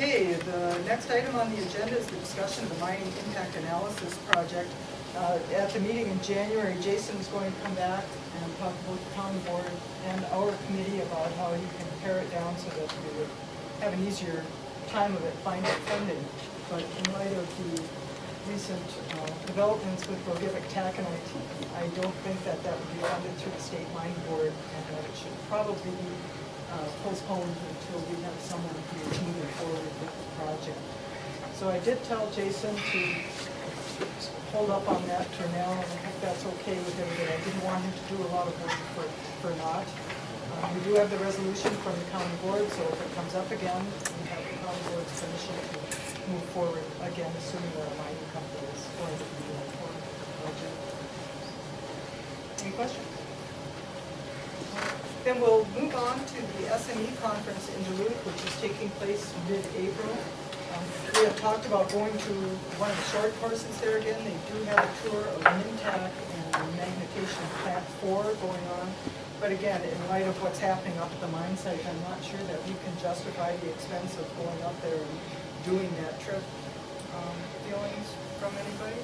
Okay, the next item on the agenda is the discussion of the mining impact analysis project. At the meeting in January, Jason was going to come back and talk about the county board and our committee about how he can pare it down so that we would have an easier time of it finding funding. But in light of the recent developments with organic taconite, I don't think that that would be funded through the state mining board, and that it should probably be postponed until we have someone who is moving forward with the project. So I did tell Jason to hold up on that for now, and I think that's okay with everybody. I didn't want him to do a lot of work for naught. We do have the resolution from the county board, so if it comes up again, we have the county board's permission to move forward again, assuming that a mining company is going to be moving forward with the project. Any questions? Then we'll move on to the SME conference in Duluth, which is taking place mid-April. We have talked about going to one of the short courses there again. They do have a tour of Mintac and Magnetation Plant 4 going on. But again, in light of what's happening up at the mine site, I'm not sure that we can justify the expense of going up there and doing that trip. Feelings from anybody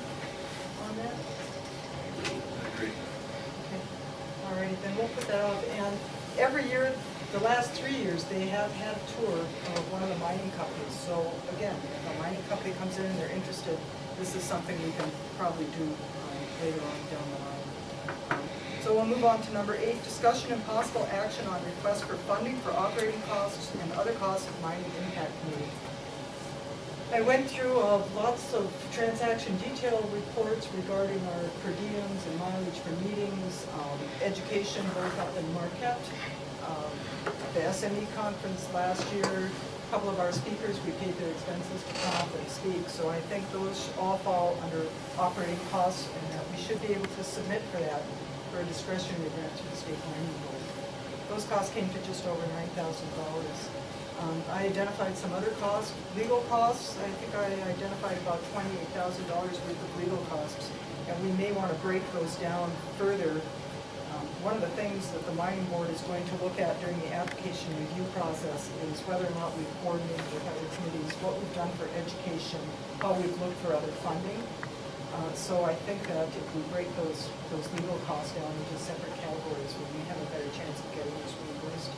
on that? I agree. Okay. Alrighty, then we'll put that out. And every year, the last 3 years, they have had a tour of one of the mining companies. So again, if a mining company comes in and they're interested, this is something we can probably do later on down the line. So we'll move on to number 8, discussion and possible action on request for funding for operating costs and other costs of mining impact committee. I went through lots of transaction detail reports regarding our per diems and mileage for meetings, education both up in Marquette, the SME conference last year. A couple of our speakers, we paid their expenses to come up and speak, so I think those all fall under operating costs, and that we should be able to submit for that for a discretionary grant to the state mining board. Those costs came to just over $9,000. I identified some other costs, legal costs. I think I identified about $28,000 worth of legal costs, and we may want to break those down further. One of the things that the mining board is going to look at during the application review process is whether or not we've coordinated with other committees, what we've done for education, how we've looked for other funding. So I think that if we break those legal costs down into separate categories, we have a better chance of getting those reimbursed.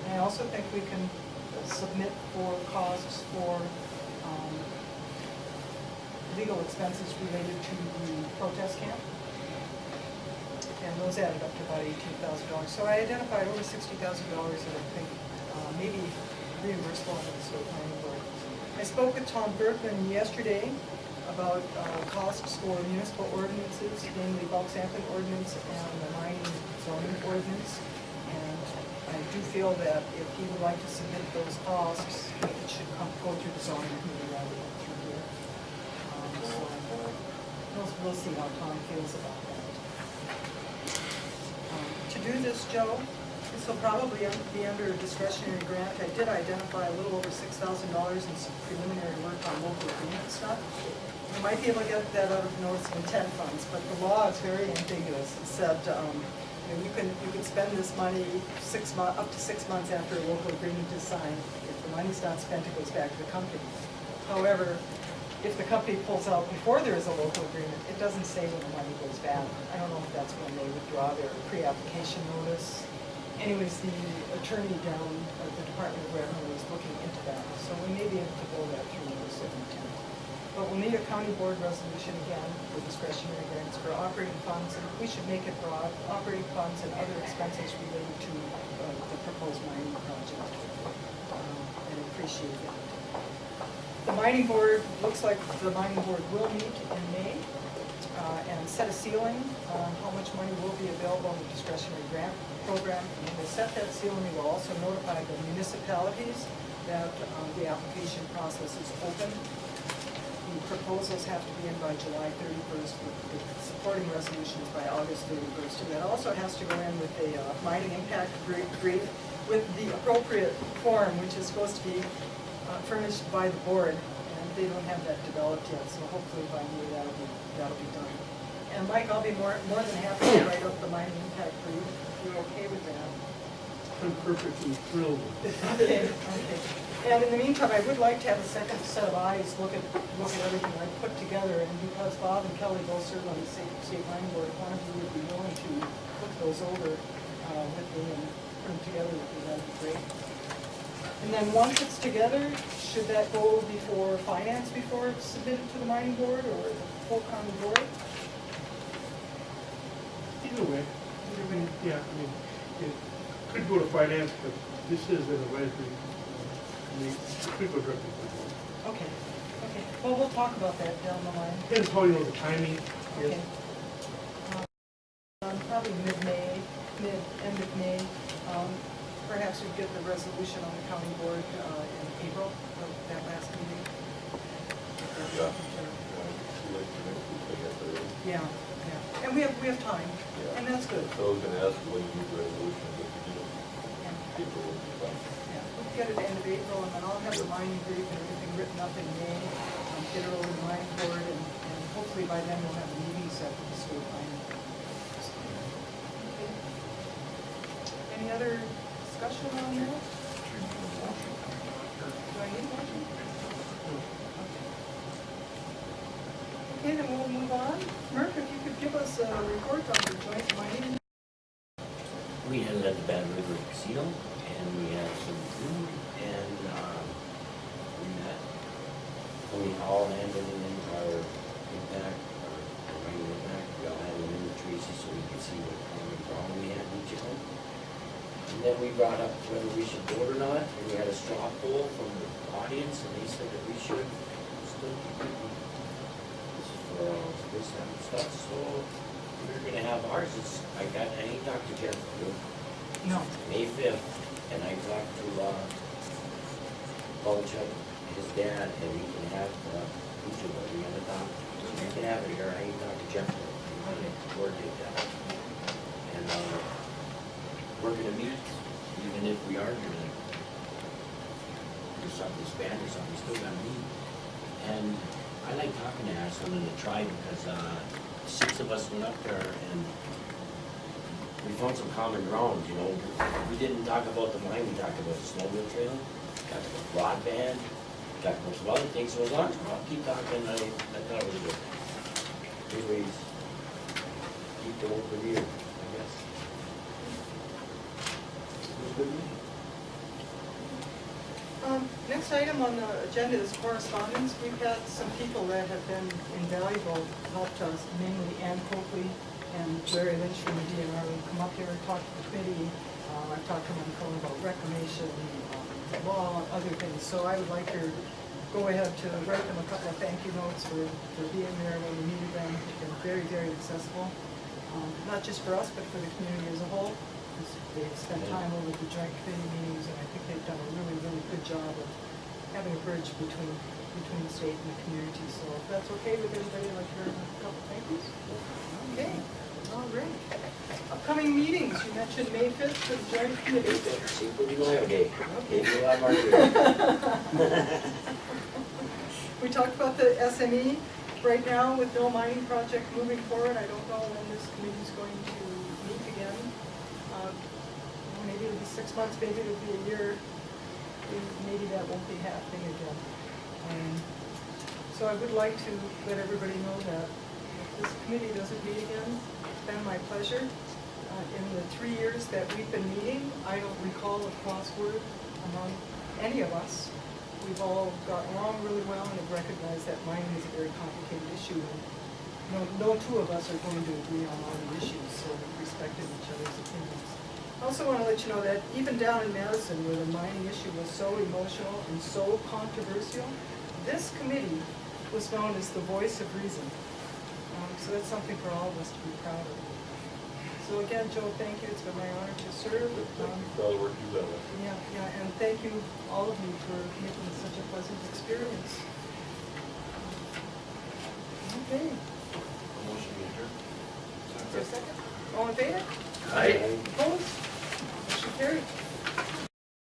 And I also think we can submit for costs for legal expenses related to the protest camp. And those added up to about $18,000. So I identified over $60,000 that I think maybe reimbursable under the state planning board. I spoke with Tom Bergman yesterday about costs for municipal ordinances, namely bulk sampling ordinance and the mining zoning ordinance. And I do feel that if he would like to submit those costs, it should go through the zoning committee rather than through here. So we'll see how Tom feels about that. To do this, Joe, this will probably be under a discretionary grant. I did identify a little over $6,000 in some preliminary work on local agreement stuff. You might be able to get that out of notice of intent funds, but the law is very ambiguous. It said you can spend this money up to 6 months after a local agreement is signed. If the money's not spent, it goes back to the company. However, if the company pulls out before there is a local agreement, it doesn't say when the money goes back. I don't know if that's when they withdraw their pre-application notice. Anyways, the attorney down at the Department of Revenue is looking into that, so we may be able to go that through notice of intent. But we'll need a county board resolution again for discretionary grants for operating funds, and we should make it broad, operating funds and other expenses related to the proposed mining project. And appreciate it. The mining board, looks like the mining board will meet in May and set a ceiling on how much money will be available in the discretionary grant program. And when they set that ceiling, we will also notify the municipalities that the application process is open. The proposals have to be in by July 31st, with the supporting resolutions by August 31st. And that also has to go in with a mining impact brief with the appropriate form, which is supposed to be furnished by the board, and they don't have that developed yet, so hopefully by May that'll be done. And Mike, I'll be more than happy to write up the mining impact brief if you're okay with that. I'm perfectly thrilled. Okay, okay. And in the meantime, I would like to have a second set of eyes look at everything I put together, and because Bob and Kelly both serve on the state line board, if one of you would be willing to look those over with me and put them together with me, that'd be great. And then once it's together, should that go before finance before it's submitted to the mining board or the full county board? Either way. Either way. Yeah, I mean, it could go to finance, but this is an advisory. It could go directly to the board. Okay, okay. Well, we'll talk about that down the line. Depends how you know the timing Okay. is. Probably mid-May, end of May. Perhaps we'd get the resolution on the county board in April of that last meeting. Yeah, yeah. And we have time, and that's good. So I was gonna ask when you do resolution, if you do, Yeah. people will be fine. Yeah, we'll get it at the end of April, and then I'll have the mining brief and everything written up in May. Get it over to the mining board, and hopefully by then we'll have a meeting set with the state mining. Okay. Any other discussion on that? Do I need one? Okay, then we'll move on. Murph, if you could give us a report on the joint mining. We had at the Bad River Casino, and we had some food, and we met. We all handed in our impact, our mining impact. We all had them in the Tracy so we could see what kind of problem we had in each of them. And then we brought up whether we should vote or not, and we had a straw poll from the audience, and they said that we should still keep it. This is for all this kind of stuff, so we're gonna have ours. I ain't talked to Jeff, No. May 5th, and I talked to Belichick, his dad, and we can have each of us, we have a talk. We can have it here, I ain't talked to Jeff, we're gonna coordinate that. And we're gonna meet, even if we are gonna do something Spanish or something, we still gotta meet. And I like talking to Ashland and the tribe because 6 of us went up there and we found some common ground, you know. We didn't talk about the mine, we talked about the snowmobile trail, talked about broadband, talked about some other things, so as long as we'll keep talking, I thought it was good. Anyways, keep the open career, I guess. It was good meeting. Next item on the agenda is correspondence. We've had some people that have been invaluable, helped us, mainly Ann Coakley and Larry Lynch from the DNR. Will come up here and talk to the committee. I've talked to them on the phone about reclamation, the law, other things. So I would like to go ahead to write them a couple of thank you notes for being there when we needed them. They've been very, very accessible, not just for us, but for the community as a whole. They've spent time over the joint committee meetings, and I think they've done a really, really good job of having a bridge between the state and the community. So if that's okay with everybody, I'd like to hear a couple thank yous. Okay, all right. Upcoming meetings, you mentioned May 5th for the joint committee. Okay, gave you a lot more to We talked about the SME. Right now, with no mining project moving forward, I don't know when this committee is going to meet again. Maybe it'll be 6 months, maybe it'll be a year. Maybe that won't be happening again. So I would like to let everybody know that if this committee doesn't meet again, it's been my pleasure. In the 3 years that we've been meeting, I don't recall a crossword among any of us. We've all got along really well and have recognized that mining is a very complicated issue. And no 2 of us are going to agree on all the issues, so we've respected each other's opinions. I also want to let you know that even down in Madison, where the mining issue was so emotional and so controversial, this committee was known as the voice of reason. So that's something for all of us to be proud of. So again, Joe, thank you. It's been my honor to serve. Thank you for all the work you've done. Yeah, and thank you, all of you, for making it such a pleasant experience. Okay. Motion to adjourn. Is there a second? All in favor?